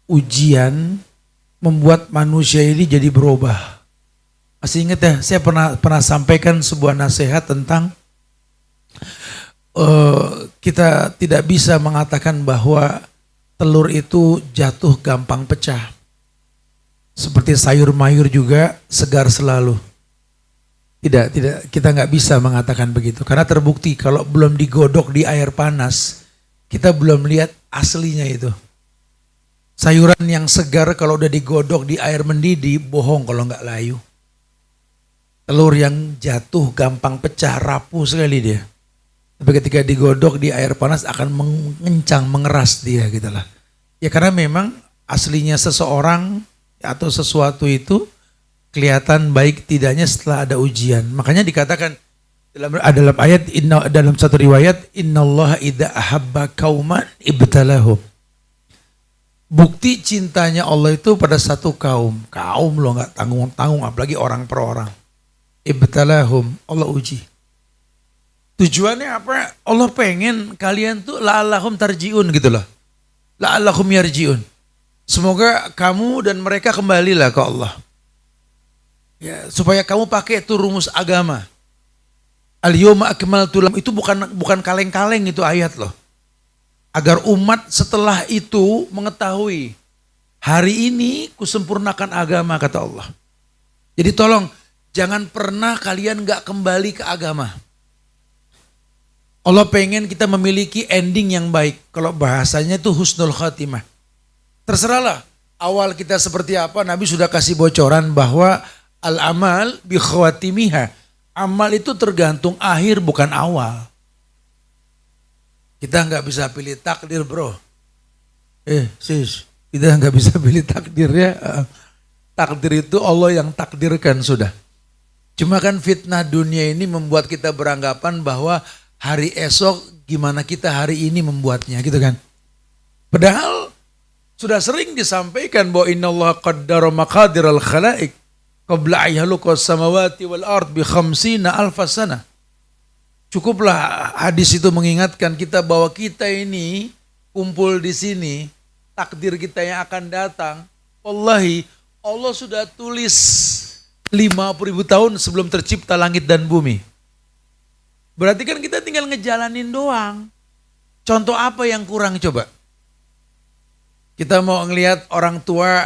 ujian membuat manusia ini jadi berubah. Masih ingat ya, saya pernah sampaikan sebuah nasihat tentang kita tidak bisa mengatakan bahwa telur itu jatuh gampang pecah. Seperti sayur mayur juga segar selalu. Tidak, kita nggak bisa mengatakan begitu. Karena terbukti kalau belum digodok di air panas, kita belum lihat aslinya itu. Sayuran yang segar kalau udah digodok di air mendidih, bohong kalau nggak layu. Telur yang jatuh gampang pecah, rapuh sekali dia. Tapi ketika digodok di air panas akan mengencang, mengeras dia gitu lah. Ya karena memang aslinya seseorang atau sesuatu itu kelihatan baik tidaknya setelah ada ujian. Makanya dikatakan dalam ayat dalam satu riwayat innallaha idza ahabba qauman ibtalahum. Bukti cintanya Allah itu pada satu kaum loh nggak tanggung-tanggung apalagi orang per orang. Ibtalahum, Allah uji. Tujuannya apa? Allah pengen kalian tuh la'allahum tarji'un gitu loh. La'allahum yarji'un. Semoga kamu dan mereka kembalilah ke Allah. Ya, supaya kamu pakai itu rumus agama. Al-yawma akmaltu lakum itu bukan kaleng-kaleng itu ayat loh. Agar umat setelah itu mengetahui hari ini kusempurnakan agama kata Allah. Jadi tolong jangan pernah kalian gak kembali ke agama. Allah pengen kita memiliki ending yang baik. Kalau bahasanya itu husnul khatimah. Terserahlah awal kita seperti apa, Nabi sudah kasih bocoran bahwa al-amal bi khawatimiha. Amal itu tergantung akhir bukan awal. Kita nggak bisa pilih takdir bro. Sis, kita nggak bisa pilih takdir ya. Takdir itu Allah yang takdirkan sudah. Cuma kan fitnah dunia ini membuat kita beranggapan bahwa hari esok gimana kita hari ini membuatnya gitu kan. Padahal sudah sering disampaikan bahwa innallaha qaddara maqadiral khalaik qabla ayhaluqas samawati wal ard bi khamsina alfasana. Cukuplah hadis itu mengingatkan kita bahwa kita ini kumpul di sini, takdir kita yang akan datang. Wallahi Allah sudah tulis 50.000 tahun sebelum tercipta langit dan bumi. Berarti kan kita tinggal ngejalanin doang. Contoh apa yang kurang coba? Kita mau ngelihat orang tua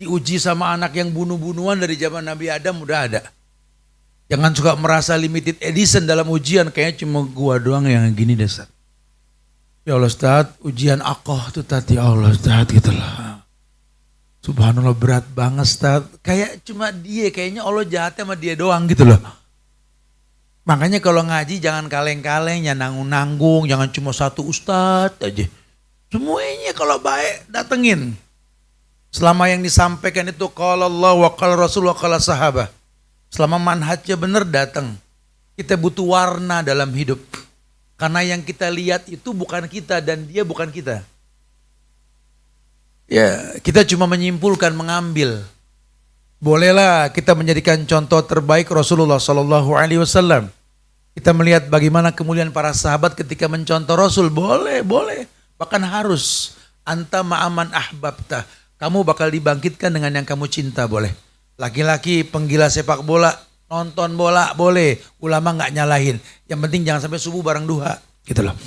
diuji sama anak yang bunuh-bunuhan dari zaman Nabi Adam udah ada. Jangan suka merasa limited edition dalam ujian. Kayaknya cuma gua doang yang gini deh Ustaz. Ya Allah Ustaz, ujian akoh tuh tadi ya Allah Ustaz gitu lah. Subhanallah berat banget Ustaz. Kayak cuma dia, kayaknya Allah jahatnya sama dia doang gitu loh. Makanya kalau ngaji jangan kaleng-kaleng, jangan nanggung-nanggung, jangan cuma satu ustadz aja. Semuanya kalau baik datengin. Selama yang disampaikan itu qala Allah wa qala Rasul wa qala sahabah. Selama manhajnya benar datang. Kita butuh warna dalam hidup. Karena yang kita lihat itu bukan kita dan dia bukan kita. Ya, kita cuma menyimpulkan, mengambil. Bolehlah kita menjadikan contoh terbaik Rasulullah SAW. Kita melihat bagaimana kemuliaan para sahabat ketika mencontoh Rasul. Boleh. Bahkan harus. Anta ma'aman ahbabta. Kamu bakal dibangkitkan dengan yang kamu cinta, boleh. Laki-laki penggila sepak bola, nonton bola, boleh. Ulama gak nyalahin. Yang penting jangan sampai subuh bareng duha. Gitu loh.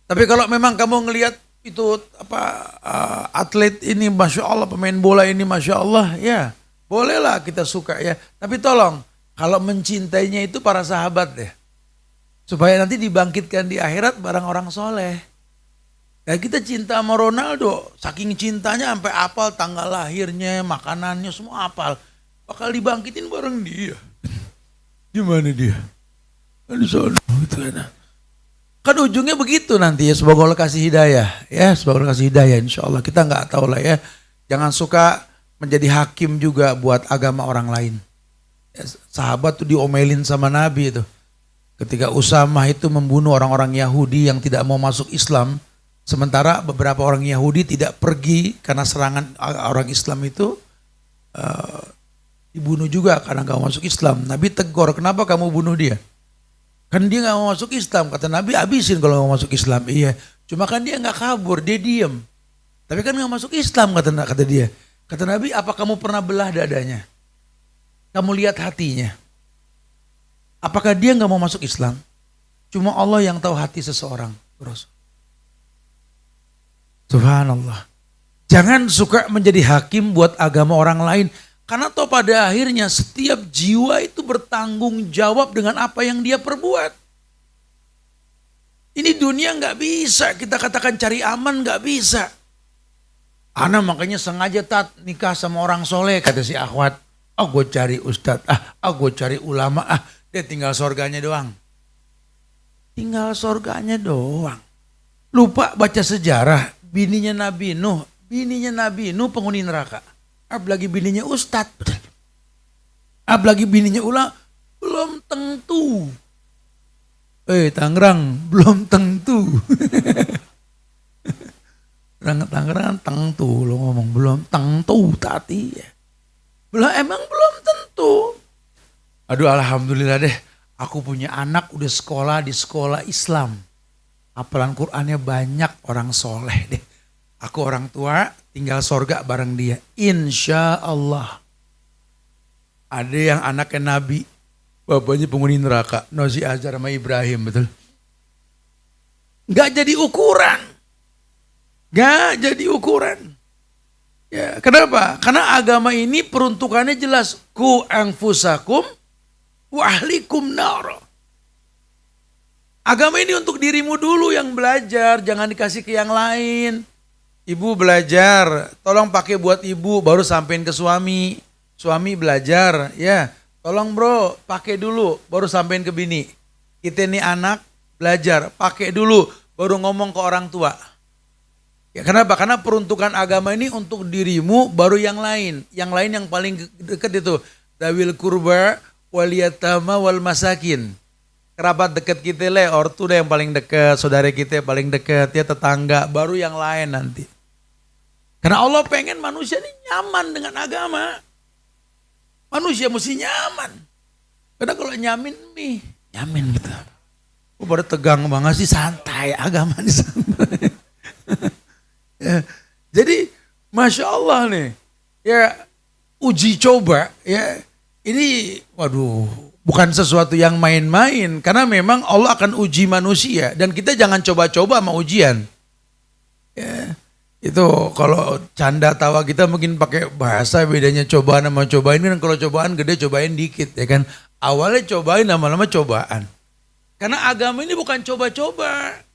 Tapi kalau memang kamu ngelihat itu atlet ini Masya Allah, pemain bola ini Masya Allah, ya bolehlah kita suka ya. Tapi tolong, kalau mencintainya itu para sahabat deh. Supaya nanti dibangkitkan di akhirat bareng orang soleh. Kayak kita cinta sama Ronaldo, saking cintanya sampai apal tanggal lahirnya, makanannya semua apal. Bakal dibangkitin bareng dia. Gimana dia? Di sana gitu kan. Kan ujungnya begitu nanti ya, semoga Allah kasih hidayah. Ya, semoga Allah kasih hidayah insya Allah. Kita nggak tahu lah ya. Jangan suka menjadi hakim juga buat agama orang lain. Ya, sahabat tuh diomelin sama Nabi itu. Ketika Usamah itu membunuh orang-orang Yahudi yang tidak mau masuk Islam. Sementara beberapa orang Yahudi tidak pergi karena serangan orang Islam itu dibunuh juga karena gak masuk Islam. Nabi tegur, kenapa kamu bunuh dia? Kan dia gak mau masuk Islam. Kata Nabi, habisin kalau mau masuk Islam. Iya, cuma kan dia gak kabur, dia diem. Tapi kan gak masuk Islam kata dia. Kata Nabi, apa kamu pernah belah dadanya? Kamu lihat hatinya. Apakah dia gak mau masuk Islam? Cuma Allah yang tahu hati seseorang. Subhanallah. Jangan suka menjadi hakim buat agama orang lain. Karena toh pada akhirnya setiap jiwa itu bertanggung jawab dengan apa yang dia perbuat. Ini dunia gak bisa, kita katakan cari aman gak bisa. Ana makanya sengaja nikah sama orang soleh, kata si akhwat. Gue cari ustadz, gue cari ulama, dia tinggal surganya doang. Tinggal surganya doang. Lupa baca sejarah, bininya Nabi Nuh penghuni neraka. Apalagi bininya ustadz. Apalagi bininya ulama, belum tentu. Tangerang, belum tentu. Tangerang tentu, lo ngomong belum tentu tadi ya. Emang belum tentu. Aduh alhamdulillah deh, aku punya anak udah sekolah di sekolah Islam. Hafalan Qur'annya banyak, orang soleh deh. Aku orang tua tinggal sorga bareng dia. Insya Allah. Ada yang anaknya Nabi, bapaknya penghuni neraka. Nozi Azhar sama Ibrahim, betul. Gak jadi ukuran. Ya, kenapa? Karena agama ini peruntukannya jelas. Ku anfusakum wa ahlikum nar. Agama ini untuk dirimu dulu yang belajar, jangan dikasih ke yang lain. Ibu belajar, tolong pakai buat ibu, baru sampein ke suami. Suami belajar, ya tolong bro pakai dulu, baru sampein ke bini. Kita ini anak belajar, pakai dulu, baru ngomong ke orang tua. Ya kenapa? Karena peruntukan agama ini untuk dirimu, baru yang lain. Yang lain yang paling dekat itu. Dawil kurba wal yatama wal masakin. Kerabat dekat kita ortu yang paling dekat, saudara kita yang paling dekat, ya tetangga, baru yang lain nanti. Karena Allah pengen manusia ini nyaman dengan agama. Manusia mesti nyaman. Karena kalau nyamin gitu. Pada tegang banget sih, santai, agama ini santai. Ya, jadi Masya Allah nih, ya uji coba, ya ini bukan sesuatu yang main-main. Karena memang Allah akan uji manusia dan kita jangan coba-coba sama ujian. Ya. Itu kalau canda tawa kita mungkin pakai bahasa bedanya cobaan sama cobain kan, kalau cobaan gede cobain dikit ya kan. Awalnya cobain, lama-lama cobaan. Karena agama ini bukan coba-coba.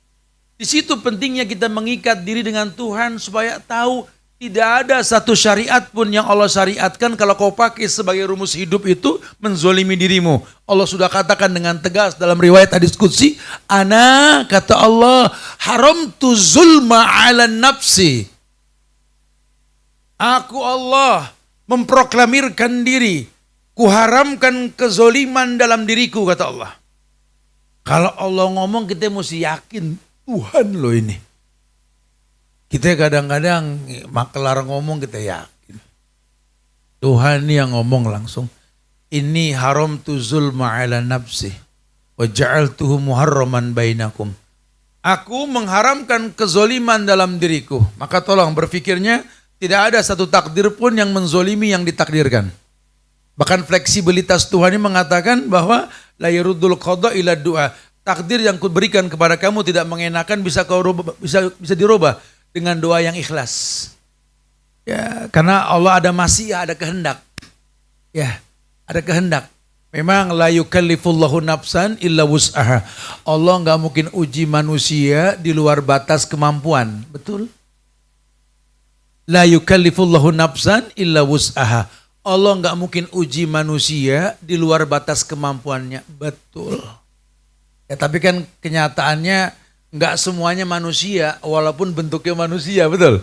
Di situ pentingnya kita mengikat diri dengan Tuhan supaya tahu tidak ada satu syariat pun yang Allah syariatkan kalau kau pakai sebagai rumus hidup itu menzolimi dirimu. Allah sudah katakan dengan tegas dalam riwayat hadis qudsi, Ana kata Allah haramtu zulma ala nafsi. Aku Allah memproklamirkan diri, kuharamkan kezoliman dalam diriku kata Allah. Kalau Allah ngomong kita mesti yakin Tuhan loh ini. Kita kadang-kadang makelar ngomong kita yakin. Tuhan yang ngomong langsung. Ini haram tu zulma ala nafsi. Wa ja'altuhu muharraman bainakum. Aku mengharamkan kezoliman dalam diriku. Maka tolong berfikirnya tidak ada satu takdir pun yang menzolimi yang ditakdirkan. Bahkan fleksibilitas Tuhan ini mengatakan bahwa la yaruddul qada ila du'a. Takdir yang kuberikan kepada kamu tidak mengenakan bisa dirubah dengan doa yang ikhlas. Ya, karena Allah ada masyiah, ada kehendak. Ya, ada kehendak. Memang la yukallifullahu nafsan illa wus'aha. Allah enggak mungkin uji manusia di luar batas kemampuan. Betul? La yukallifullahu nafsan illa wus'aha. Allah enggak mungkin uji manusia di luar batas kemampuannya. Betul. Ya, tapi kan kenyataannya enggak semuanya manusia, walaupun bentuknya manusia, betul?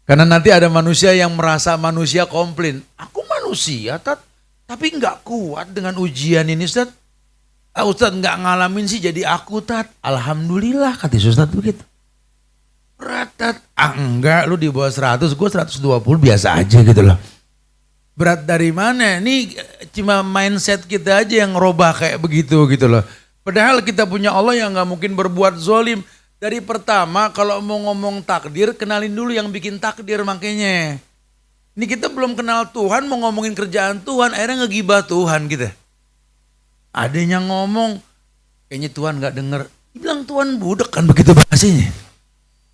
Karena nanti ada manusia yang merasa manusia komplain. Aku manusia, tapi enggak kuat dengan ujian ini, Ustaz. Ustaz enggak ngalamin sih jadi aku, Tat. Alhamdulillah, kata Ustaz begitu. Berat, Tat. Enggak, lu di bawah 100, gue 120, biasa aja gitu loh. Berat dari mana? Ini cuma mindset kita aja yang ngerubah kayak begitu gitu loh. Padahal kita punya Allah yang gak mungkin berbuat zolim. Dari pertama kalau mau ngomong takdir, kenalin dulu yang bikin takdir makanya. Ini kita belum kenal Tuhan, mau ngomongin kerjaan Tuhan, akhirnya ngegibah Tuhan kita. Adanya ngomong, kayaknya Tuhan gak denger. Bilang Tuhan budak kan begitu bahasanya.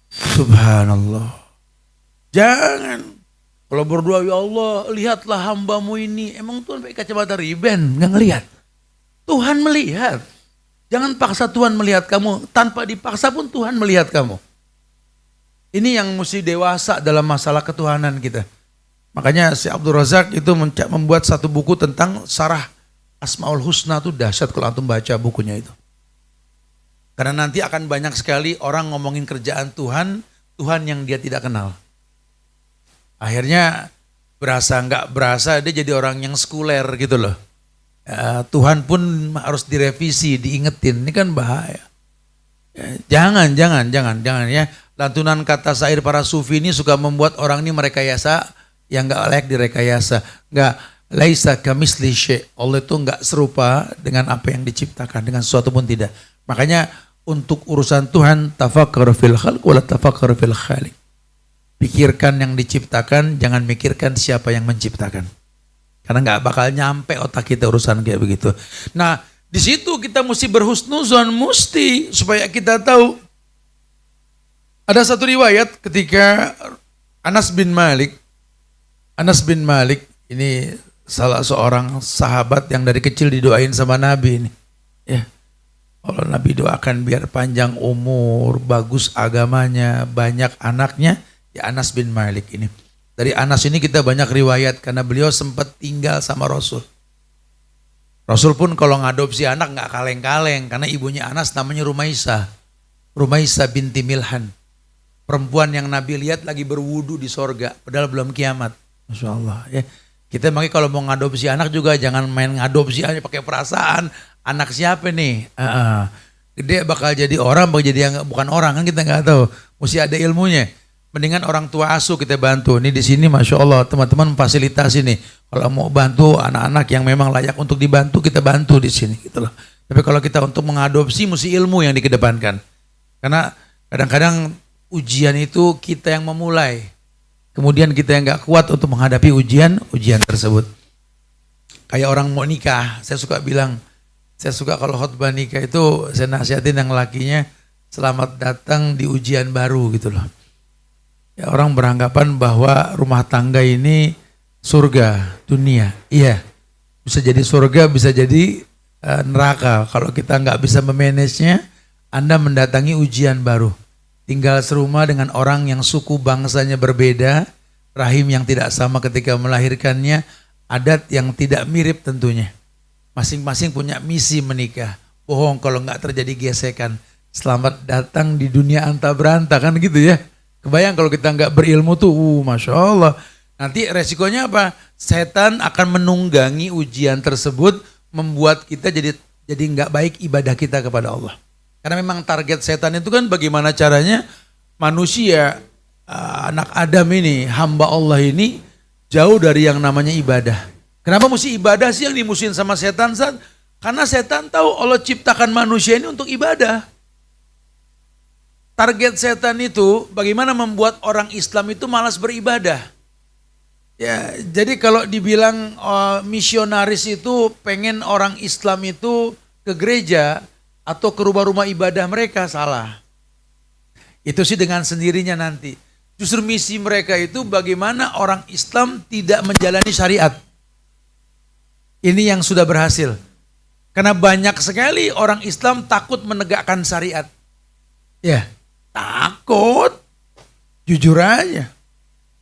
Subhanallah. Jangan. Kalau berdoa, ya Allah, lihatlah hambamu ini. Emang Tuhan pakai kacamata riben, gak ngelihat. Tuhan melihat. Jangan paksa Tuhan melihat kamu. Tanpa dipaksa pun Tuhan melihat kamu. Ini yang mesti dewasa dalam masalah ketuhanan kita. Makanya si Abdul Razak itu membuat satu buku tentang Syarah Asmaul Husna, itu dahsyat kalau antum baca bukunya itu. Karena nanti akan banyak sekali orang ngomongin kerjaan Tuhan, Tuhan yang dia tidak kenal. Akhirnya berasa nggak berasa dia jadi orang yang sekuler gitu loh. Tuhan pun harus direvisi, diingetin. Ini kan bahaya. Jangan ya. Lantunan kata syair para sufi ini suka membuat orang ini merekayasa yang nggak layak direkayasa. Nggak, laisa kamisli syai'. Allah itu nggak serupa dengan apa yang diciptakan, dengan sesuatu pun tidak. Makanya untuk urusan Tuhan, tafakkar fil khalq wala tafakkar fil khaliq. Pikirkan yang diciptakan, jangan mikirkan siapa yang menciptakan. Karena nggak bakal nyampe otak kita urusan kayak begitu. Nah, di situ kita mesti berhusnuzon, mesti supaya kita tahu. Ada satu riwayat ketika Anas bin Malik ini salah seorang sahabat yang dari kecil didoain sama Nabi ini. Ya, kalau Nabi doakan biar panjang umur, bagus agamanya, banyak anaknya, ya Anas bin Malik ini. Dari Anas ini kita banyak riwayat karena beliau sempat tinggal sama Rasul. Rasul pun kalau ngadopsi anak nggak kaleng-kaleng karena ibunya Anas namanya Rumaisa binti Milhan. Perempuan yang Nabi lihat lagi berwudu di sorga, padahal belum kiamat. Masya Allah. Ya. Kita makanya kalau mau ngadopsi anak juga jangan main ngadopsi aja pakai perasaan. Anak siapa nih? Gede bakal jadi orang, bakal jadi yang bukan orang kan kita nggak tahu. Mesti ada ilmunya. Mendingan orang tua asuh kita bantu. Ini di sini Masya Allah teman-teman fasilitasi nih. Kalau mau bantu anak-anak yang memang layak untuk dibantu, kita bantu di sini gitu loh. Tapi kalau kita untuk mengadopsi mesti ilmu yang dikedepankan. Karena kadang-kadang ujian itu kita yang memulai. Kemudian kita yang gak kuat untuk menghadapi ujian tersebut. Kayak orang mau nikah, saya suka kalau khutbah nikah itu saya nasihatin yang lakinya selamat datang di ujian baru gitu loh. Ya, orang beranggapan bahwa rumah tangga ini surga dunia. Iya, bisa jadi surga, bisa jadi neraka. Kalau kita nggak bisa memanagenya, Anda mendatangi ujian baru. Tinggal serumah dengan orang yang suku bangsanya berbeda, rahim yang tidak sama ketika melahirkannya, adat yang tidak mirip tentunya. Masing-masing punya misi menikah. Bohong kalau nggak terjadi gesekan. Selamat datang di dunia anta beranta kan gitu ya. Kebayang kalau kita nggak berilmu tuh, Masya Allah. Nanti resikonya apa? Setan akan menunggangi ujian tersebut, membuat kita jadi nggak baik ibadah kita kepada Allah. Karena memang target setan itu kan bagaimana caranya manusia, anak Adam ini, hamba Allah ini jauh dari yang namanya ibadah. Kenapa mesti ibadah sih yang dimusuhin sama setan? Karena setan tahu Allah ciptakan manusia ini untuk ibadah. Target setan itu bagaimana membuat orang Islam itu malas beribadah. Ya, jadi kalau dibilang misionaris itu pengen orang Islam itu ke gereja atau ke rumah-rumah ibadah mereka, salah. Itu sih dengan sendirinya nanti. Justru misi mereka itu bagaimana orang Islam tidak menjalani syariat. Ini yang sudah berhasil. Karena banyak sekali orang Islam takut menegakkan syariat. Ya. Takut, jujur aja.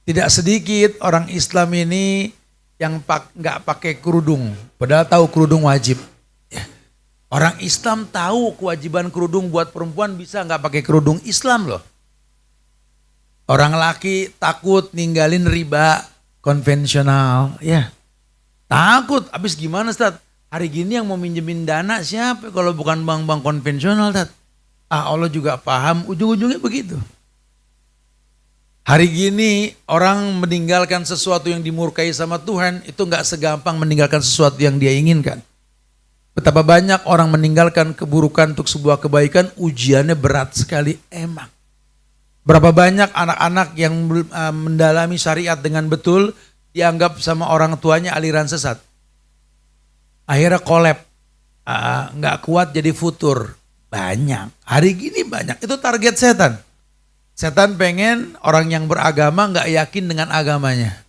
Tidak sedikit orang Islam ini yang nggak pakai kerudung, padahal tahu kerudung wajib. Ya. Orang Islam tahu kewajiban kerudung buat perempuan bisa nggak pakai kerudung, Islam loh. Orang laki takut ninggalin riba konvensional, ya takut. Abis gimana Ustaz? Hari gini yang mau minjemin dana siapa kalau bukan bank-bank konvensional Ustaz? Allah juga paham, ujung-ujungnya begitu. Hari gini orang meninggalkan sesuatu yang dimurkai sama Tuhan itu nggak segampang meninggalkan sesuatu yang dia inginkan. Betapa banyak orang meninggalkan keburukan untuk sebuah kebaikan, ujiannya berat sekali emang. Berapa banyak anak-anak yang mendalami syariat dengan betul, dianggap sama orang tuanya aliran sesat. Akhirnya kolab, nggak kuat jadi futur. Banyak, hari gini banyak, itu target setan. Setan pengen orang yang beragama nggak yakin dengan agamanya.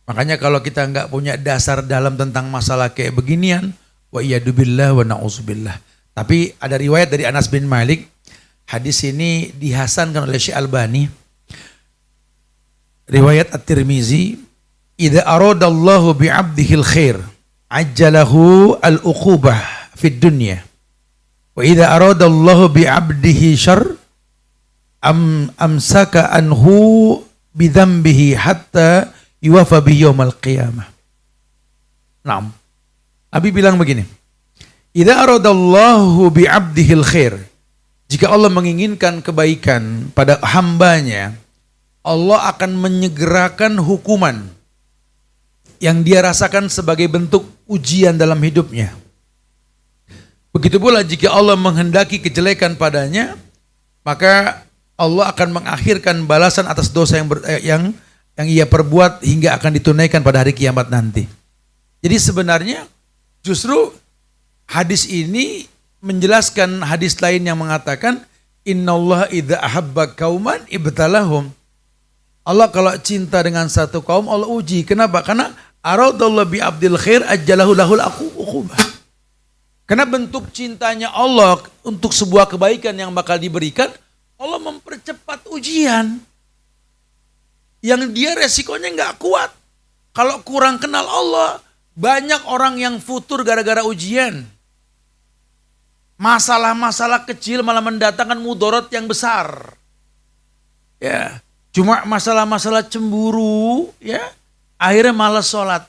Makanya kalau kita nggak punya dasar dalam tentang masalah kayak beginian, wa iyyadubillah wa na'udzubillah. Tapi ada riwayat dari Anas bin Malik, hadis ini dihasankan oleh Syekh Albani. Riwayat At-Tirmizi, "Idza aradallahu bi'abdihil khair, ajjalahu al-uqubah fid dunya. Wa idza aradallahu bi'abdihi syarr, amsaka anhu bidzambihi hatta yuwafa bi yaumal qiyamah." Naam. Nabi bilang begini, "Idza aradallahu bi'abdihil khair." Jika Allah menginginkan kebaikan pada hambanya, Allah akan menyegerakan hukuman yang dia rasakan sebagai bentuk ujian dalam hidupnya. Begitu pula jika Allah menghendaki kejelekan padanya, maka Allah akan mengakhirkan balasan atas dosa yang ia perbuat hingga akan ditunaikan pada hari kiamat nanti. Jadi sebenarnya justru hadis ini menjelaskan hadis lain yang mengatakan, innallaha idza ahabba qauman ibtalahum. Allah kalau cinta dengan satu kaum, Allah uji. Kenapa? Karena aradallahu bi abdil khair ajjalahu lahul uqubah. Karena bentuk cintanya Allah untuk sebuah kebaikan yang bakal diberikan, Allah mempercepat ujian. Yang dia resikonya nggak kuat. Kalau kurang kenal Allah, banyak orang yang futur gara-gara ujian. Masalah-masalah kecil malah mendatangkan mudarat yang besar. Ya, cuma masalah-masalah cemburu, ya, akhirnya malas sholat,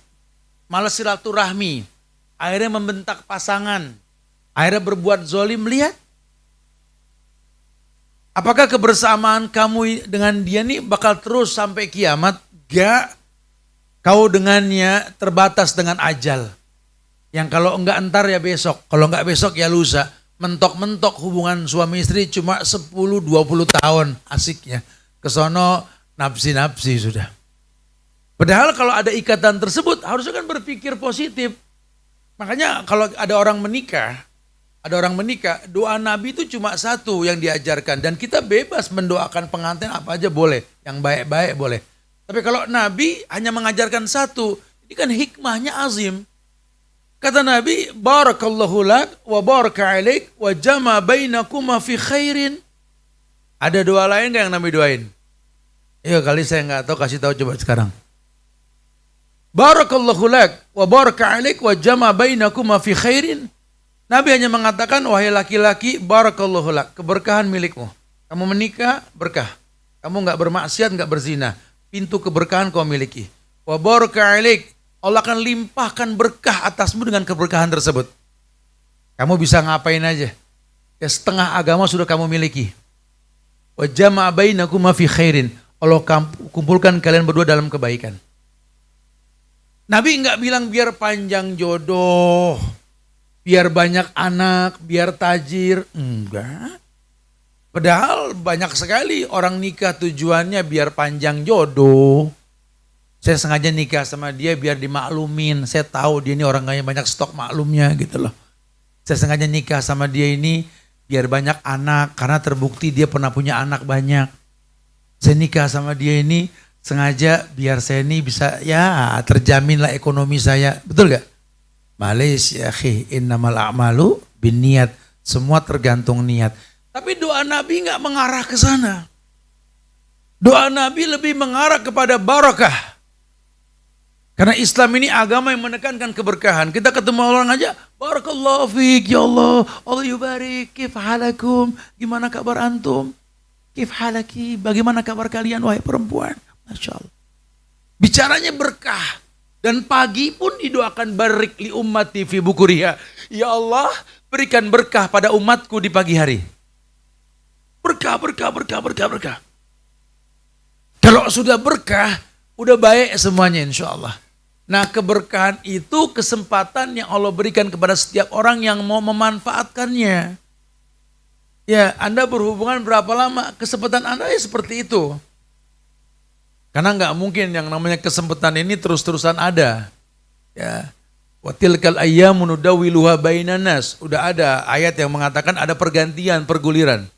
malas silaturahmi, akhirnya membentak pasangan, akhirnya berbuat zolim. Lihat, apakah kebersamaan kamu dengan dia nih bakal terus sampai kiamat? Gak. Kau dengannya terbatas dengan ajal. Yang kalau enggak entar ya besok, kalau enggak besok ya lusa. Mentok-mentok hubungan suami istri cuma 10-20 tahun asiknya. Kesono nafsi-nafsi sudah. Padahal kalau ada ikatan tersebut harusnya kan berpikir positif. Makanya kalau ada orang menikah, doa Nabi itu cuma satu yang diajarkan. Dan kita bebas mendoakan pengantin apa aja boleh. Yang baik-baik boleh. Tapi kalau Nabi hanya mengajarkan satu, ini kan hikmahnya azim. Kata Nabi, barakallahu lak wa baraka alaik wa jama bainakuma fi khairin. Ada doa lain gak yang Nabi doain? Iya kali saya nggak tahu, kasih tahu coba sekarang. Barakallahu lak wa baraka alaik wa jama bainakuma fi khairin. Nabi hanya mengatakan, wahai laki-laki, barakallahu lak, keberkahan milikmu. Kamu menikah, berkah. Kamu nggak bermaksiat, nggak berzina. Pintu keberkahan kau miliki. Wa baraka alaik, Allah akan limpahkan berkah atasmu dengan keberkahan tersebut. Kamu bisa ngapain aja. Ya setengah agama sudah kamu miliki. Wa jama'a bainakuma fi khairin. Allah kumpulkan kalian berdua dalam kebaikan. Nabi enggak bilang biar panjang jodoh, biar banyak anak, biar tajir. Enggak. Padahal banyak sekali orang nikah tujuannya biar panjang jodoh. Saya sengaja nikah sama dia biar dimaklumin. Saya tahu dia ini orang kaya banyak stok maklumnya gitu loh. Saya sengaja nikah sama dia ini biar banyak anak. Karena terbukti dia pernah punya anak banyak. Saya nikah sama dia ini sengaja biar saya ini bisa ya terjaminlah ekonomi saya. Betul gak? Malaysia akhi innamal a'malu bin niat. Semua tergantung niat. Tapi doa Nabi gak mengarah ke sana. Doa Nabi lebih mengarah kepada barakah. Karena Islam ini agama yang menekankan keberkahan. Kita ketemu orang aja, barakallahu fiik ya Allah, Allah yubarik, kif halakum, gimana kabar antum? Kif halaki, bagaimana kabar kalian wahai perempuan? Masya Allah. Bicaranya berkah. Dan pagi pun didoakan barik li ummati fi bukuriha. Ya Allah, berikan berkah pada umatku di pagi hari. Berkah, berkah, berkah, berkah, berkah. Kalau sudah berkah, udah baik semuanya insya Allah. Nah, keberkahan itu kesempatan yang Allah berikan kepada setiap orang yang mau memanfaatkannya. Ya, Anda berhubungan berapa lama, kesempatan Anda ya seperti itu. Karena nggak mungkin yang namanya kesempatan ini terus-terusan ada. Ya. Wa tilkal ayyamu nudawiluha bainan nas. Udah ada ayat yang mengatakan ada pergantian, perguliran.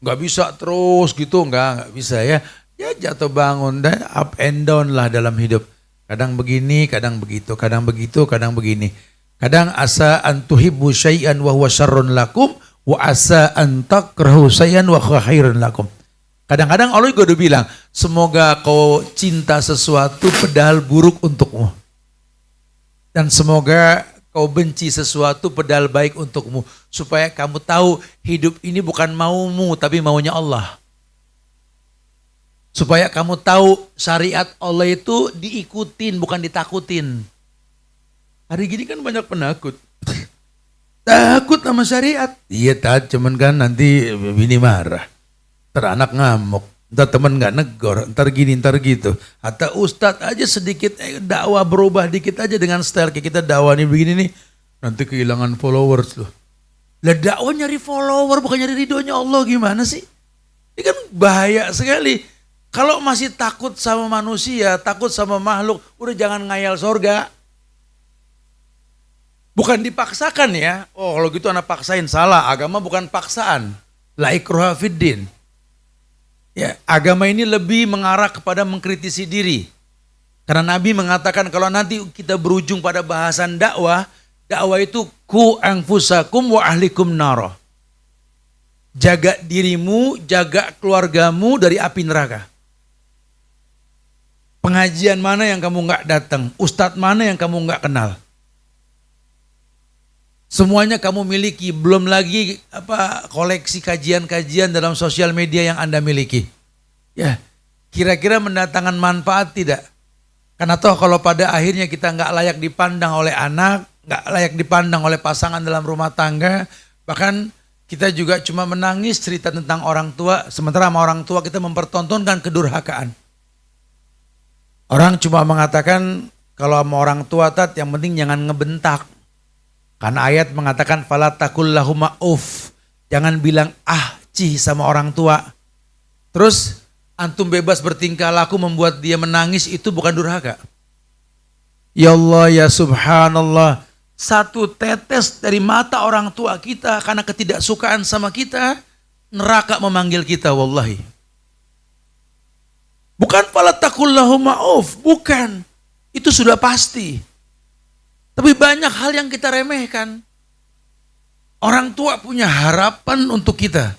Nggak bisa terus gitu, nggak bisa ya. Ya jatuh bangun dan up and down lah dalam hidup. Kadang begini, kadang begitu, kadang begitu, kadang begini. Kadang asa an tuhibbu syai'an wa huwa syarrun lakum wa asa an takrahu syai'an wa huwa khairun lakum. Kadang-kadang Allah juga udah bilang, semoga kau cinta sesuatu padahal buruk untukmu. Dan semoga kau benci sesuatu padahal baik untukmu. Supaya kamu tahu hidup ini bukan maumu tapi maunya Allah. Supaya kamu tahu syariat Allah itu diikutin bukan ditakutin. Hari gini kan banyak penakut. Takut sama syariat. Iya cuman kan nanti bini marah. Ntar anak ngamuk, ntar temen gak negor, ntar gini, ntar gitu. Atau ustadz aja sedikit dakwah berubah dikit aja dengan style kayak kita dakwah nih begini nih. Nanti kehilangan followers loh. Lah dakwah nyari follower bukan nyari ridhonya Allah, gimana sih? Ini kan bahaya sekali. Kalau masih takut sama manusia, takut sama makhluk, udah jangan ngayal sorga. Bukan dipaksakan ya. Oh kalau gitu anak paksain, salah. Agama bukan paksaan. La ikraha fiddin. Ya, agama ini lebih mengarah kepada mengkritisi diri. Karena Nabi mengatakan kalau nanti kita berujung pada bahasan dakwah, dakwah itu ku anfusakum wa ahlikum naro. Jaga dirimu, jaga keluargamu dari api neraka. Pengajian mana yang kamu nggak datang, ustadz mana yang kamu nggak kenal. Semuanya kamu miliki, belum lagi koleksi kajian-kajian dalam sosial media yang Anda miliki. Ya, kira-kira mendatangkan manfaat tidak? Karena toh kalau pada akhirnya kita nggak layak dipandang oleh anak, nggak layak dipandang oleh pasangan dalam rumah tangga, bahkan kita juga cuma menangis cerita tentang orang tua, sementara sama orang tua kita mempertontonkan kedurhakaan. Orang cuma mengatakan kalau sama orang tua yang penting jangan ngebentak. Karena ayat mengatakan fala taqul lahuma uff. Jangan bilang cih sama orang tua. Terus antum bebas bertingkah laku membuat dia menangis, itu bukan durhaka. Ya Allah ya subhanallah. Satu tetes dari mata orang tua kita karena ketidaksukaan sama kita, neraka memanggil kita wallahi. Bukan fala taqul lahuma uff, bukan. Itu sudah pasti. Tapi banyak hal yang kita remehkan. Orang tua punya harapan untuk kita.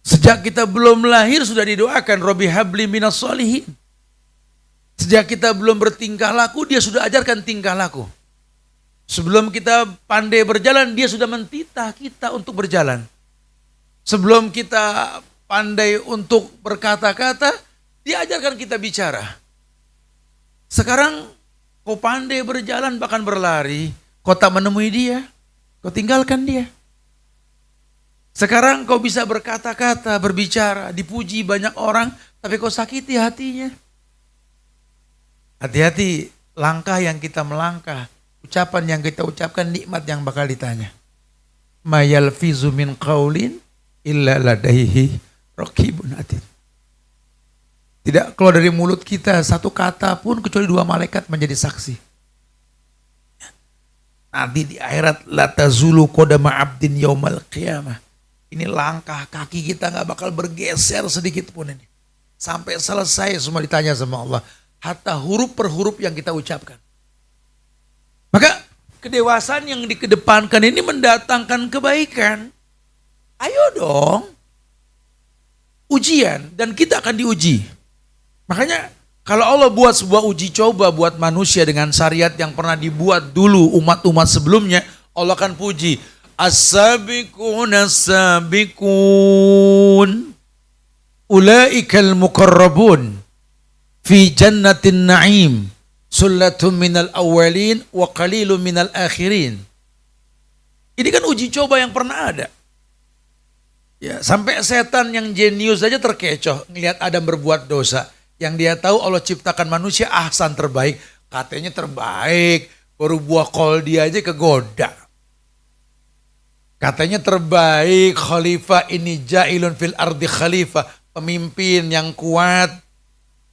Sejak kita belum lahir sudah didoakan, Robbi habli minas sholihin. Sejak kita belum bertingkah laku, dia sudah ajarkan tingkah laku. Sebelum kita pandai berjalan, dia sudah mentitah kita untuk berjalan. Sebelum kita pandai untuk berkata-kata, dia ajarkan kita bicara. Sekarang kau pandai berjalan bahkan berlari, kau tak menemui dia, kau tinggalkan dia. Sekarang kau bisa berkata-kata, berbicara, dipuji banyak orang, tapi kau sakiti hatinya. Hati-hati langkah yang kita melangkah, ucapan yang kita ucapkan, nikmat yang bakal ditanya. Ma yalfizu min qaulin illa ladaihi raqibun atid. Tidak keluar dari mulut kita satu kata pun kecuali dua malaikat menjadi saksi. Nanti di akhirat la tazulu qadama 'abdin yaumal qiyamah. Ini langkah kaki kita nggak bakal bergeser sedikit pun ini. Sampai selesai semua ditanya sama Allah. Hatta huruf per huruf yang kita ucapkan. Maka kedewasaan yang dikedepankan ini mendatangkan kebaikan. Ayo dong. Ujian dan kita akan diuji. Makanya kalau Allah buat sebuah uji coba buat manusia dengan syariat yang pernah dibuat dulu umat-umat sebelumnya, Allah akan puji. As-sabiqun as-sabiqun ulaikal muqarrabun fi jannatin na'im sullatun minal awwalin wa qalilun minal akhirin. Ini kan uji coba yang pernah ada. Ya, sampai setan yang jenius saja terkecoh ngelihat Adam berbuat dosa. Yang dia tahu Allah ciptakan manusia ahsan terbaik. katanya terbaik, baru buah koldi aja kegoda. Katanya terbaik, khalifah ini jailun fil ardi khalifah, pemimpin yang kuat,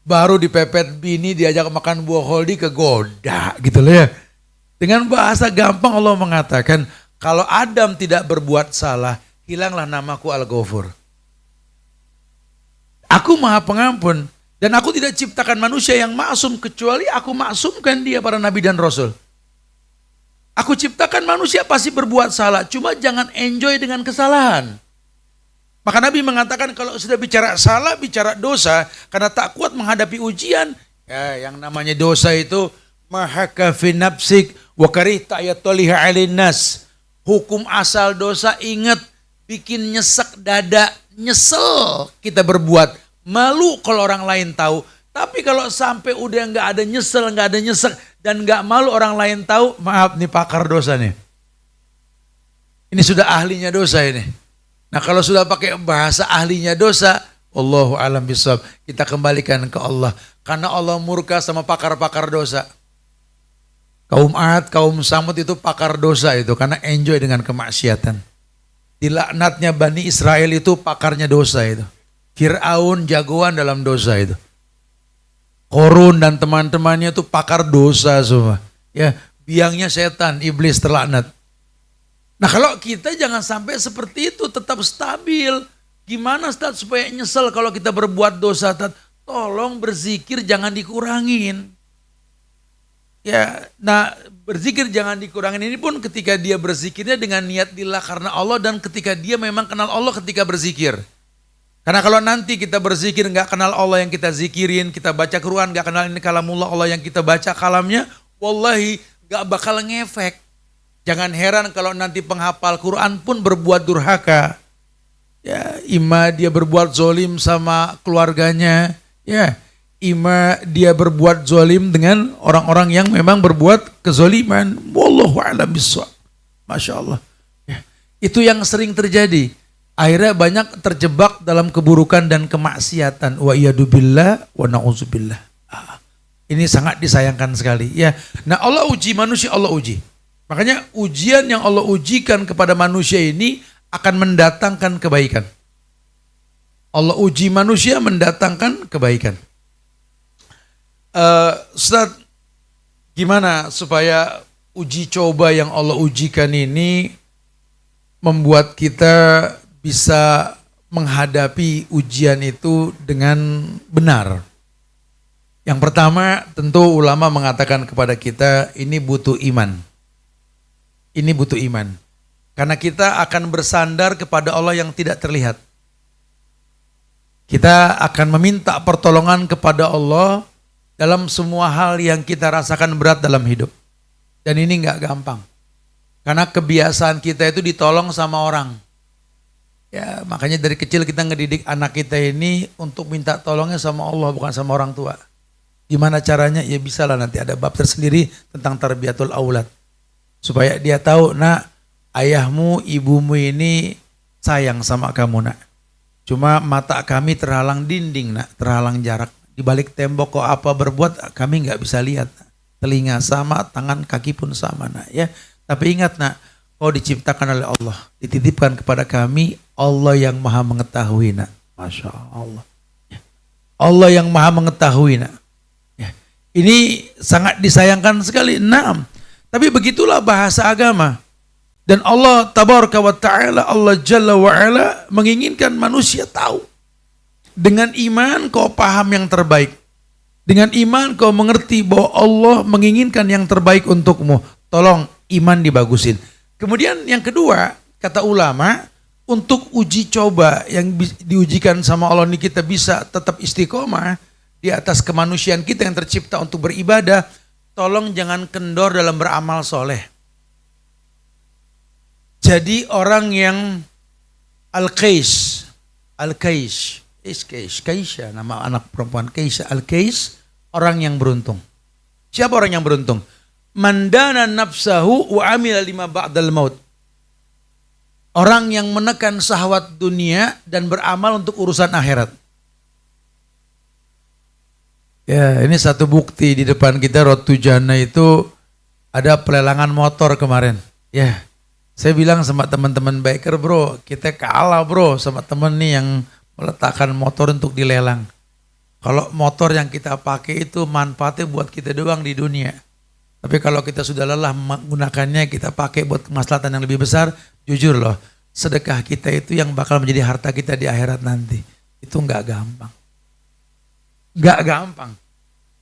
baru dipepet bini diajak makan buah koldi kegoda gitu loh ya. Dengan bahasa gampang Allah mengatakan, kalau Adam tidak berbuat salah, hilanglah namaku Al-Ghafur. Aku maha pengampun, dan aku tidak ciptakan manusia yang maksum, kecuali aku maksumkan dia para nabi dan rasul. Aku ciptakan manusia pasti berbuat salah, cuma jangan enjoy dengan kesalahan. Maka Nabi mengatakan kalau sudah bicara salah, bicara dosa, karena tak kuat menghadapi ujian, ya yang namanya dosa itu mahaka fi nafsik wa karihta ayatoliha alinnas. Hukum asal dosa, ingat, bikin nyesek dada, nyesel kita berbuat, malu kalau orang lain tahu. Tapi kalau sampai udah nggak ada nyesel, nggak ada nyesek, dan nggak malu orang lain tahu, maaf nih pakar dosa nih. Ini sudah ahlinya dosa ini. Nah kalau sudah pakai bahasa ahlinya dosa, Allahu a'lam bishawab, kita kembalikan ke Allah. Karena Allah murka sama pakar-pakar dosa. Kaum Ad, kaum Samud itu pakar dosa itu, karena enjoy dengan kemaksiatan. Dilaknatnya Bani Israel itu pakarnya dosa itu. Fir'aun jagoan dalam dosa itu. Korun dan teman-temannya itu pakar dosa semua. Ya, biangnya setan, iblis terlaknat. Nah kalau kita jangan sampai seperti itu, tetap stabil. Gimana Ustaz supaya nyesel kalau kita berbuat dosa? Tolong berzikir jangan dikurangin. Ya, nah berzikir jangan dikurangin ini pun ketika dia berzikirnya dengan niat lillah karena Allah, dan ketika dia memang kenal Allah ketika berzikir. Karena kalau nanti kita berzikir nggak kenal Allah yang kita zikirin, kita baca Quran nggak kenal ini kalamullah Allah yang kita baca kalamnya, wallahi nggak bakal ngefek. Jangan heran kalau nanti penghafal Quran pun berbuat durhaka. Ya, ima dia berbuat zolim sama keluarganya, ya, ima dia berbuat zolim dengan orang-orang yang memang berbuat kezoliman. Wallahu a'lam bishawab. Masya Allah. Ya, itu yang sering terjadi. Akhirnya banyak terjebak dalam keburukan dan kemaksiatan. Wa iyadubillah wa na'udzubillah. Ini sangat disayangkan sekali. Ya, nah Allah uji manusia, Allah uji. Makanya ujian yang Allah ujikan kepada manusia ini akan mendatangkan kebaikan. Allah uji manusia mendatangkan kebaikan. Ustaz, gimana supaya uji coba yang Allah ujikan ini membuat kita bisa menghadapi ujian itu dengan benar? Yang pertama tentu ulama mengatakan kepada kita ini butuh iman. Ini butuh iman. Karena kita akan bersandar kepada Allah yang tidak terlihat. Kita akan meminta pertolongan kepada Allah dalam semua hal yang kita rasakan berat dalam hidup. Dan ini nggak gampang. Karena kebiasaan kita itu ditolong sama orang. Ya, makanya dari kecil kita ngedidik anak kita ini untuk minta tolongnya sama Allah, bukan sama orang tua. Gimana caranya? Ya bisa lah, nanti ada bab tersendiri tentang tarbiyatul aulad. Supaya dia tahu, nak, ayahmu, ibumu ini sayang sama kamu, nak. Cuma mata kami terhalang dinding, nak, terhalang jarak. Di balik tembok kok apa berbuat, kami nggak bisa lihat. Telinga sama, tangan, kaki pun sama, nak. Ya, tapi ingat, nak, kau diciptakan oleh Allah, dititipkan kepada kami, Allah yang maha mengetahui, nak. Masya Allah. Ya. Allah yang maha mengetahui, nak. Ya. Ini sangat disayangkan sekali. Nah, tapi begitulah bahasa agama. Dan Allah tabaraka wa ta'ala, Allah jalla wa ala menginginkan manusia tahu. Dengan iman kau paham yang terbaik. Dengan iman kau mengerti bahwa Allah menginginkan yang terbaik untukmu. Tolong iman dibagusin. Kemudian yang kedua, kata ulama, untuk uji coba yang diujikan sama Allah ini kita bisa tetap istiqomah di atas kemanusiaan kita yang tercipta untuk beribadah. Tolong jangan kendor dalam beramal soleh. Jadi orang yang Al-Qais, Kaisha, nama anak perempuan Kaisha, Al-Qais, orang yang beruntung. Siapa orang yang beruntung? Mandana nafsahu wa amila lima ba'dal maut. Orang yang menekan syahwat dunia dan beramal untuk urusan akhirat. Ya, ini satu bukti di depan kita Road to Jannah itu ada pelelangan motor kemarin. Ya, saya bilang sama teman-teman biker, bro, kita kalah bro sama temen nih yang meletakkan motor untuk dilelang. Kalau motor yang kita pakai itu manfaatnya buat kita doang di dunia. Tapi kalau kita sudah lelah menggunakannya, kita pakai buat kemaslahatan yang lebih besar, jujur loh, sedekah kita itu yang bakal menjadi harta kita di akhirat nanti. Itu nggak gampang. Nggak gampang.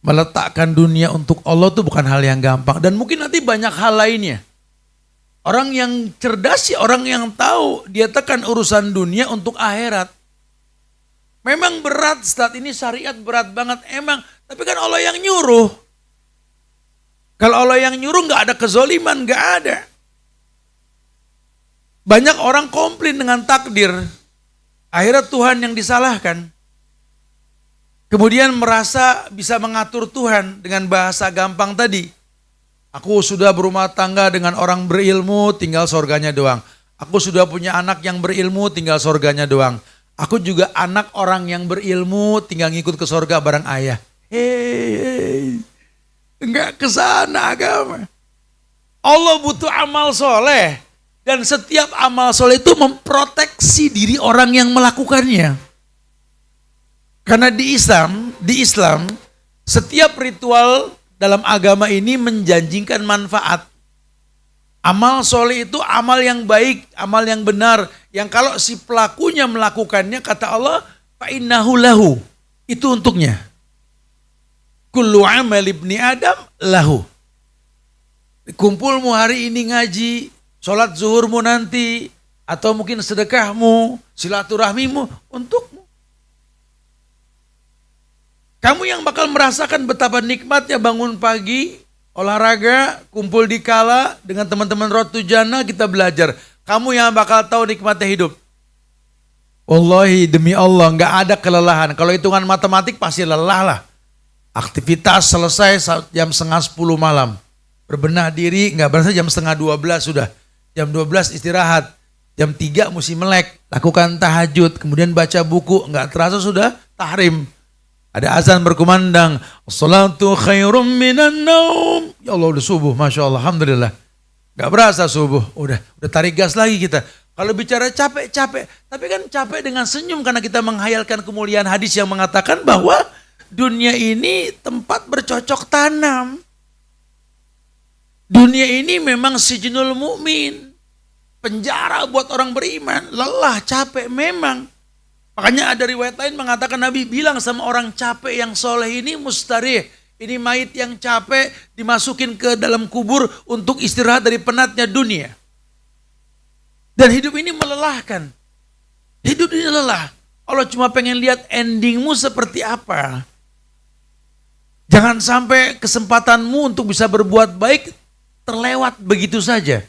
Meletakkan dunia untuk Allah itu bukan hal yang gampang. Dan mungkin nanti banyak hal lainnya. Orang yang cerdas sih orang yang tahu dia tekan urusan dunia untuk akhirat. Memang berat, saat ini syariat berat banget emang. Tapi kan Allah yang nyuruh. Kalau Allah yang nyuruh nggak ada kezoliman, nggak ada. Banyak orang komplain dengan takdir. Akhirnya Tuhan yang disalahkan. Kemudian merasa bisa mengatur Tuhan dengan bahasa gampang tadi. Aku sudah berumah tangga dengan orang berilmu, tinggal surganya doang. Aku sudah punya anak yang berilmu, tinggal surganya doang. Aku juga anak orang yang berilmu, tinggal ngikut ke surga bareng ayah. Hei, enggak kesana agama. Allah butuh amal soleh. Dan setiap amal soleh itu memproteksi diri orang yang melakukannya. Karena di Islam, setiap ritual dalam agama ini menjanjikan manfaat. Amal soleh itu amal yang baik, amal yang benar. Yang kalau si pelakunya melakukannya, kata Allah, fa'innahu lahu. Itu untuknya. Kullu amal ibni Adam lahu. Kumpulmu hari ini ngaji, sholat zuhurmu nanti, atau mungkin sedekahmu, silaturahmimu, untukmu. Kamu yang bakal merasakan betapa nikmatnya bangun pagi, olahraga, kumpul di kala dengan teman-teman Road to Jannah, kita belajar. Kamu yang bakal tahu nikmatnya hidup. Wallahi demi Allah nggak ada kelelahan. Kalau hitungan matematik pasti lelah lah. Aktivitas selesai jam 11:30 malam. Berbenah diri nggak berasa jam 11:30 sudah. Jam 12 istirahat. Jam 3 mesti melek. Lakukan tahajud. Kemudian baca buku. Nggak terasa sudah tahrim. Ada azan berkumandang, as-salatu khairum minan naum. Ya Allah udah subuh, Masya Allah, Alhamdulillah. Gak berasa subuh, udah tarik gas lagi kita. Kalau bicara capek, tapi kan capek dengan senyum karena kita menghayalkan kemuliaan hadis yang mengatakan bahwa dunia ini tempat bercocok tanam. Dunia ini memang sijnul mukmin, penjara buat orang beriman, lelah, capek memang. Makanya ada riwayat lain mengatakan Nabi bilang sama orang capek yang soleh ini mustarih. Ini mayit yang capek dimasukin ke dalam kubur untuk istirahat dari penatnya dunia. Dan hidup ini melelahkan. Hidup ini lelah. Allah cuma pengen lihat endingmu seperti apa. Jangan sampai kesempatanmu untuk bisa berbuat baik terlewat begitu saja.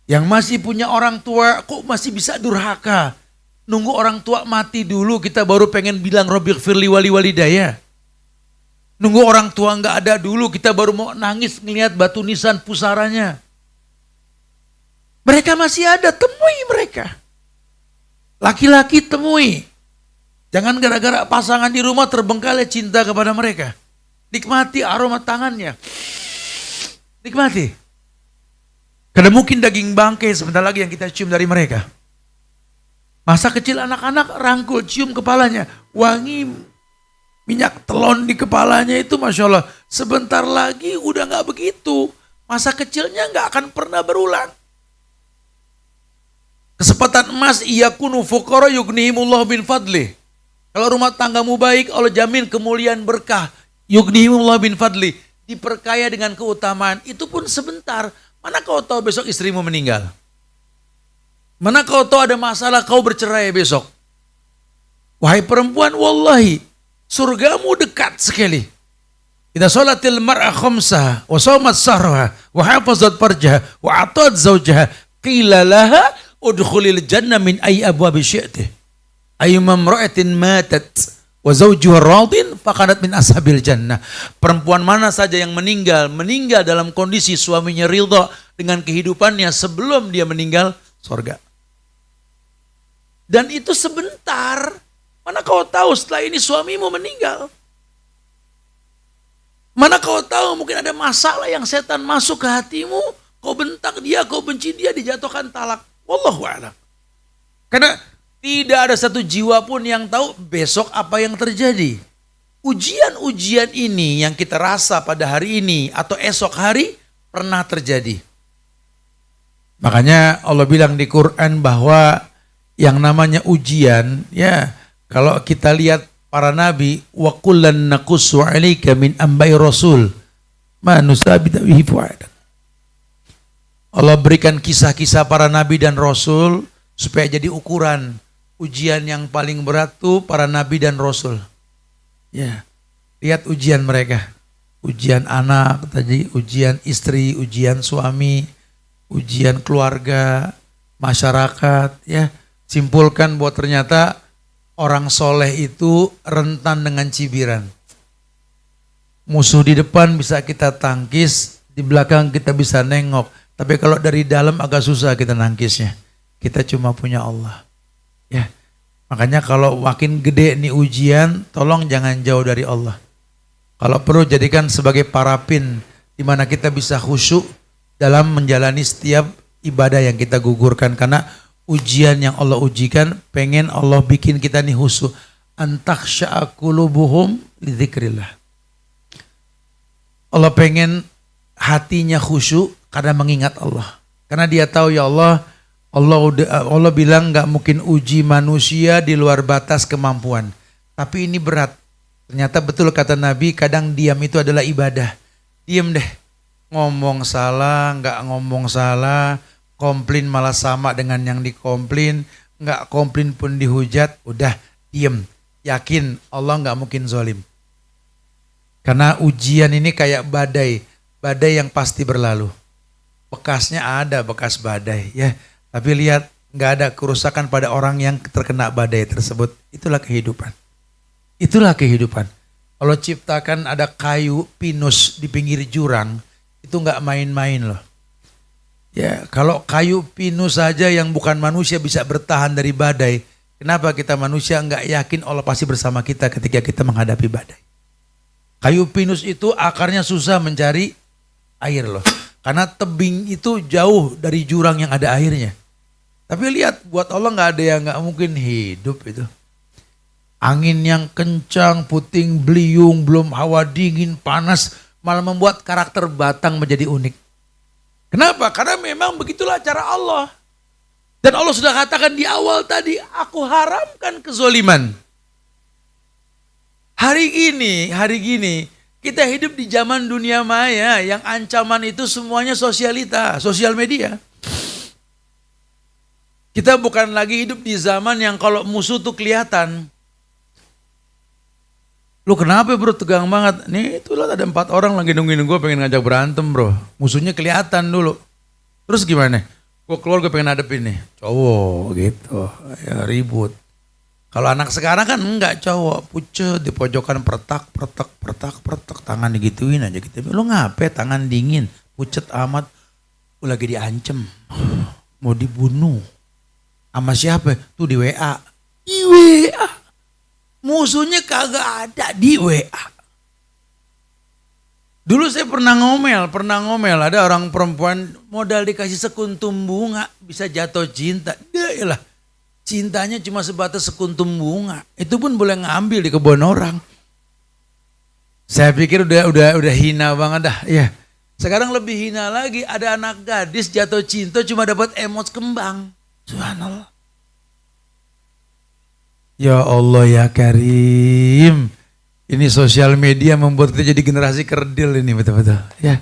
Yang masih punya orang tua kok masih bisa durhaka. Nunggu orang tua mati dulu kita baru pengen bilang Robbighfirli wali walidayya. Nunggu orang tua nggak ada dulu kita baru mau nangis ngelihat batu nisan pusaranya. Mereka masih ada, temui mereka. Laki-laki temui. Jangan gara-gara pasangan di rumah terbengkalai cinta kepada mereka. Nikmati aroma tangannya. Nikmati. Karena mungkin daging bangkai sebentar lagi yang kita cium dari mereka. Masa kecil anak-anak rangkul, cium kepalanya. Wangi minyak telon di kepalanya itu Masya Allah. Sebentar lagi udah gak begitu. Masa kecilnya gak akan pernah berulang. Kesempatan emas iyakunu fuqara yughnihimullah bin fadli. Kalau rumah tanggamu baik, Allah jamin kemuliaan berkah. Yughnihimullah bin fadli. Diperkaya dengan keutamaan. Itu pun sebentar. Mana kau tahu besok istrimu meninggal? Mana kau tahu ada masalah kau bercerai besok? Wahai perempuan, wallahi, surgamu dekat sekali. Idza sholatil mar'a khamsaha wa shamat sahraha wa hafazat farjaha wa atat zawjaha qila laha udkhulil jannah min ayyi abwabi syi'ti. Ayyuma imra'atin matat wa zawjuha radin faqadat min ashabil jannah. Perempuan mana saja yang meninggal dalam kondisi suaminya ridha dengan kehidupannya sebelum dia meninggal, surga. Dan itu sebentar. Mana kau tahu setelah ini suamimu meninggal. Mana kau tahu mungkin ada masalah yang setan masuk ke hatimu, kau bentak dia, kau benci dia, dijatuhkan talak. Wallahu a'lam. Karena tidak ada satu jiwa pun yang tahu besok apa yang terjadi. Ujian-ujian ini yang kita rasa pada hari ini atau esok hari pernah terjadi. Makanya Allah bilang di Quran bahwa yang namanya ujian, ya kalau kita lihat para nabi, wa kullan naqussu 'alaika min ambai rasul ma nusabit bihi fu'adak. Allah berikan kisah-kisah para nabi dan rasul supaya jadi ukuran. Ujian yang paling berat tuh para nabi dan rasul. Ya, lihat ujian mereka. Ujian anak tadi, ujian istri, ujian suami, ujian keluarga, masyarakat, ya. Simpulkan bahwa ternyata orang soleh itu rentan dengan cibiran. Musuh di depan bisa kita tangkis, di belakang kita bisa nengok. Tapi kalau dari dalam agak susah kita nangkisnya. Kita cuma punya Allah. Ya. Makanya kalau makin gede nih ujian, tolong jangan jauh dari Allah. Kalau perlu jadikan sebagai parapin di mana kita bisa khusyuk dalam menjalani setiap ibadah yang kita gugurkan. Karena ujian yang Allah ujikan, pengen Allah bikin kita nih khusyuk. Antakhsha'a qulubuhum li dzikrillah. Allah pengen hatinya khusyuk karena mengingat Allah. Karena dia tahu ya Allah bilang gak mungkin uji manusia di luar batas kemampuan. Tapi ini berat. Ternyata betul kata Nabi, kadang diam itu adalah ibadah. Diam deh. Ngomong salah, gak ngomong salah. Komplain malah sama dengan yang dikomplain. Gak komplain pun dihujat. Udah diam. Yakin Allah gak mungkin zalim. Karena ujian ini kayak badai. Badai yang pasti berlalu. Bekasnya ada, bekas badai ya. Tapi lihat, nggak ada kerusakan pada orang yang terkena badai tersebut. Itulah kehidupan. Itulah kehidupan. Kalau ciptakan ada kayu pinus di pinggir jurang, itu nggak main-main loh. Ya, kalau kayu pinus saja yang bukan manusia bisa bertahan dari badai, kenapa kita manusia nggak yakin Allah pasti bersama kita ketika kita menghadapi badai? Kayu pinus itu akarnya susah mencari air loh. Karena tebing itu jauh dari jurang yang ada airnya. Tapi lihat, buat Allah nggak ada yang nggak mungkin hidup itu. Angin yang kencang, puting beliung, belum hawa dingin, panas, malah membuat karakter batang menjadi unik. Kenapa? Karena memang begitulah cara Allah. Dan Allah sudah katakan di awal tadi, aku haramkan kezoliman. Hari gini, kita hidup di zaman dunia maya yang ancaman itu semuanya sosialita, sosial media. Kita bukan lagi hidup di zaman yang kalau musuh tuh kelihatan. Lu kenapa bro tegang banget? Nih itu ada 4 orang lagi nungguin gue pengen ngajak berantem bro. Musuhnya kelihatan dulu. Terus gimana? Gue keluar gue pengen hadepin nih. Cowok gitu, ya ribut. Kalau anak sekarang kan enggak, cowok pucet di pojokan pertak, tangan digituin aja gitu. Lu ngapain tangan dingin, pucet amat. Lu lagi diancem, mau dibunuh. Sama siapa? Tuh di WA. Di WA. Musuhnya kagak ada di WA. Dulu saya pernah ngomel. Ada orang perempuan modal dikasih sekuntum bunga bisa jatuh cinta. Dia lah. Cintanya cuma sebatas sekuntum bunga. Itu pun boleh ngambil di kebun orang. Saya pikir udah hina banget dah. Ya. Sekarang lebih hina lagi. Ada anak gadis jatuh cinta cuma dapat emot kembang. Subhanallah. Ya Allah ya Karim. Ini sosial media membuat kita jadi generasi kerdil ini betul-betul. Ya.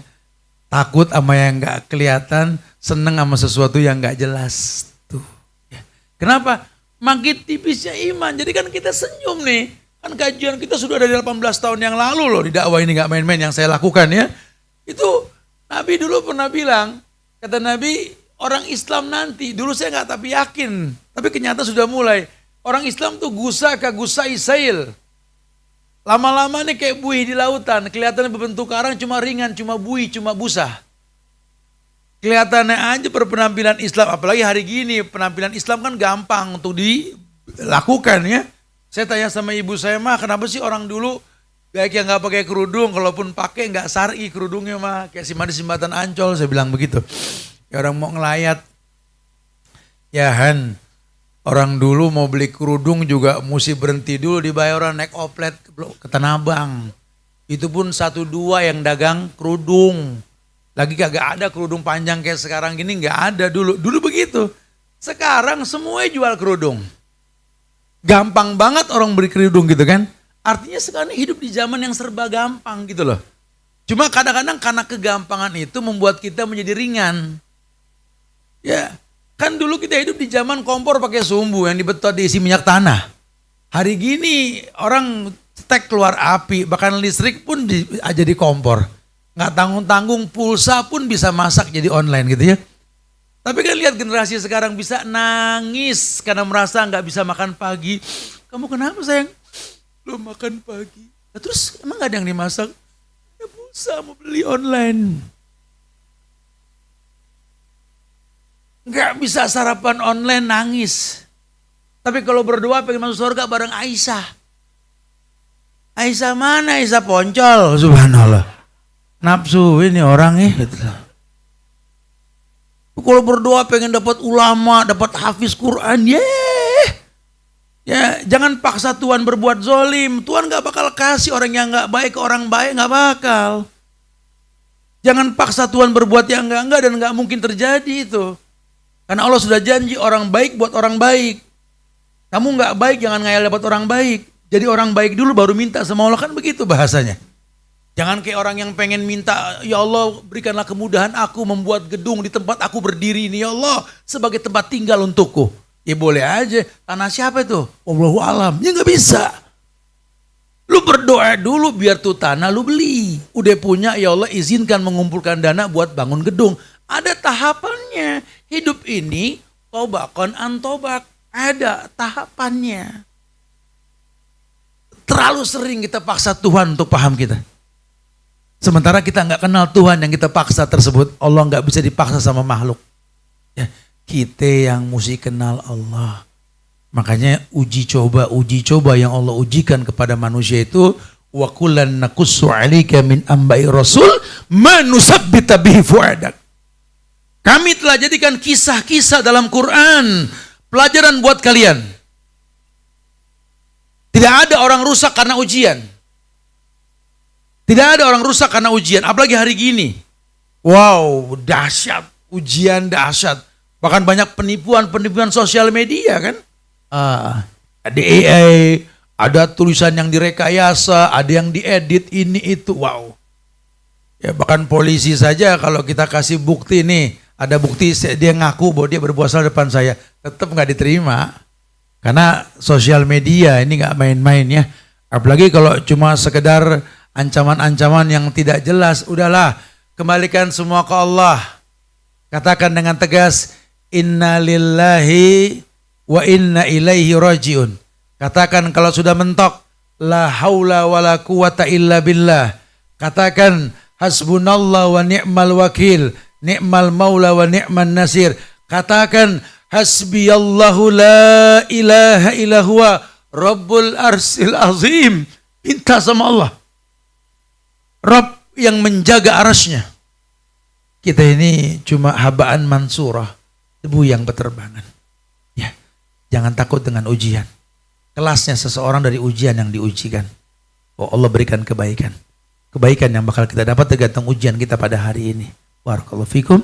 Takut sama yang gak kelihatan, seneng sama sesuatu yang gak jelas. Tuh. Ya. Kenapa? Makin tipisnya iman. Jadi kan kita senyum nih. Kan kajian kita sudah dari 18 tahun yang lalu loh. Di dakwah ini gak main-main yang saya lakukan ya. Itu Nabi dulu pernah bilang. Kata Nabi, orang Islam nanti. Dulu saya gak tapi yakin. Tapi kenyataan sudah mulai. Orang Islam tuh gusa kagusai sail. Lama-lama nih kayak buih di lautan. Kelihatannya berbentuk karang cuma ringan, cuma buih, cuma busa. Kelihatannya aja penampilan Islam. Apalagi hari gini penampilan Islam kan gampang untuk dilakukan ya. Saya tanya sama ibu saya, mah kenapa sih orang dulu Baik yang nggak pakai kerudung, kalaupun pakai nggak syar'i kerudungnya mah. Kayak si Madi Jembatan Ancol, saya bilang begitu. Ya orang mau ngelayat. Ya Han, orang dulu mau beli kerudung juga mesti berhenti dulu di Bayoran naik oplet ke Tanah Abang. Itu pun 1-2 yang dagang kerudung. Lagi kagak ada kerudung panjang kayak sekarang gini, nggak ada dulu. Dulu begitu. Sekarang semuanya jual kerudung. Gampang banget orang beli kerudung gitu kan. Artinya sekarang hidup di zaman yang serba gampang gitu loh. Cuma kadang-kadang karena kegampangan itu membuat kita menjadi ringan. Ya, kan dulu kita hidup di zaman kompor pakai sumbu yang dibetot diisi minyak tanah. Hari gini orang stek keluar api, bahkan listrik pun jadi kompor. Nggak tanggung-tanggung, pulsa pun bisa masak jadi online gitu ya. Tapi kan lihat generasi sekarang bisa nangis karena merasa nggak bisa makan pagi. Kamu kenapa sayang? Belum makan pagi. Nah, terus emang nggak ada yang dimasak? Ya pulsa mau beli online. Nggak bisa sarapan online nangis. Tapi kalau berdoa pengen masuk surga bareng Aisyah. Aisyah mana? Aisyah Poncol, subhanallah. Nafsu ini orang gitu. Kalau berdoa pengen dapat ulama, dapat hafiz Quran, ya jangan paksa Tuhan berbuat zolim. Tuhan gak bakal kasih orang yang gak baik ke orang baik, gak bakal. Jangan paksa Tuhan berbuat yang enggak dan gak mungkin terjadi itu. Karena Allah sudah janji orang baik buat orang baik. Kamu gak baik jangan ngayal dapat orang baik. Jadi orang baik dulu baru minta sama Allah, kan begitu bahasanya. Jangan kayak orang yang pengen minta, ya Allah berikanlah kemudahan aku membuat gedung di tempat aku berdiri ini ya Allah sebagai tempat tinggal untukku. Ya boleh aja, tanah siapa itu? Wallahu alam, ya gak bisa. Lu berdoa dulu biar tuh tanah lu beli. Udah punya, ya Allah izinkan mengumpulkan dana buat bangun gedung. Ada tahapannya. Hidup ini tobakon antobak, ada tahapannya. Terlalu sering kita paksa Tuhan untuk paham kita. Sementara kita nggak kenal Tuhan yang kita paksa tersebut, Allah nggak bisa dipaksa sama makhluk. Ya, kita yang mesti kenal Allah. Makanya uji coba yang Allah ujikan kepada manusia itu wa kullan naqussu 'alaika min amba'i rasul ma nusabbita bihi fu'adak. Kami telah jadikan kisah-kisah dalam Quran pelajaran buat kalian. Tidak ada orang rusak karena ujian. Tidak ada orang rusak karena ujian, apalagi hari gini. Wow, dahsyat, ujian dahsyat. Bahkan banyak penipuan sosial media kan. Ada AI, ada tulisan yang direkayasa, ada yang diedit ini itu, wow. Ya bahkan polisi saja kalau kita kasih bukti nih, ada bukti dia ngaku bahwa dia berbuat salah depan saya, tetap nggak diterima. Karena sosial media ini nggak main-main ya. Apalagi kalau cuma sekedar ancaman-ancaman yang tidak jelas, udahlah kembalikan semua ke Allah. Katakan dengan tegas, inna lillahi wa inna ilaihi rajiun. Katakan kalau sudah mentok, la haula wa la quwata illa billah. Katakan hasbunallah wa ni'mal wakil, ni'mal maula wa ni'man nasir. Katakan hasbiyallahu la ilaha illa huwa rabbul arsil azim. Minta sama Allah. Rabb yang menjaga arasnya. Kita ini cuma habaan mansurah, debu yang berterbangan. Ya, jangan takut dengan ujian. Kelasnya seseorang dari ujian yang diujikan. Oh Allah berikan kebaikan. Kebaikan yang bakal kita dapat tergantung ujian kita pada hari ini. Barakallahu fikum.